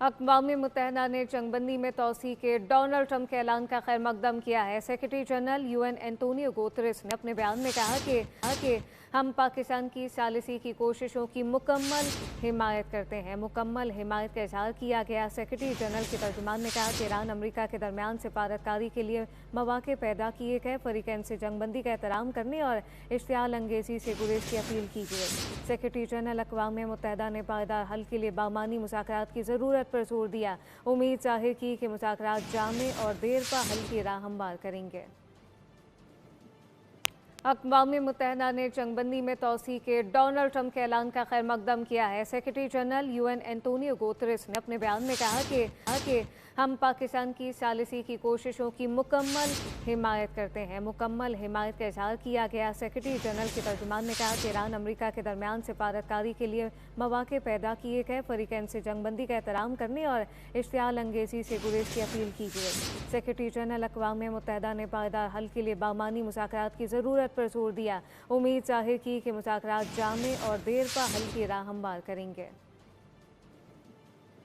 अक़वाम मुत्तहिदा ने जंगबंदी में तोसी के डोनाल्ड ट्रंप के ऐलान का खैर मकदम किया है। Secretary general UN Antonio Guterres ने अपने बयान में कहा कि हम पाकिस्तान की सालिसी की कोशिशों की मुकम्मल हिमायत करते हैं। मुकम्मल हिमायत का इजहार किया गया। सेक्रेटरी जनरल के तर्जुमान ने कहा कि ईरान अमरीका के दरमियान सिफारतकारी के लिए मौके पैदा किए गए। फ़रीक़ैन से जंगबंदी का एहतराम करने और इश्तियाल अंगेज़ी से गुरेज की अपील की गई। सेक्रेटरी जनरल अक़वाम मुत्तहिदा ने पायदार हल के लिए बामानी मुज़ाकरात की ज़रूरत पर जोर दिया। उम्मीद ज़ाहिर की कि मुज़ाकरात जामे और देरपा हल की राह हमवार करेंगे। अक़वाम मुत्तहिदा ने जंगबंदी में तोसी के डोनाल्ड ट्रंप के ऐलान का खैर मकदम किया है। Secretary general UN Antonio Guterres ने अपने बयान में कहा कि हम पाकिस्तान की सालिसी की कोशिशों की मुकम्मल हिमायत करते हैं। मुकम्मल हिमायत का इजहार किया गया। सेक्रेटरी जनरल के तर्जुमान ने कहा कि ईरान अमरीका के दरमियान सिफारतकारी के लिए मौके पैदा किए गए। फ़रीक़ैन से जंगबंदी का एहतराम करने और इश्तियाल अंगेज़ी से गुरेज की अपील की गई। सेक्रेटरी जनरल अक़वाम मुत्तहिदा ने पायदार हल के लिए बामानी मुज़ाकरात की ज़रूरत पर जोर दिया। उम्मीद ज़ाहिर की कि मुज़ाकरात जामे और देरपा हल की राह हमवार करेंगे।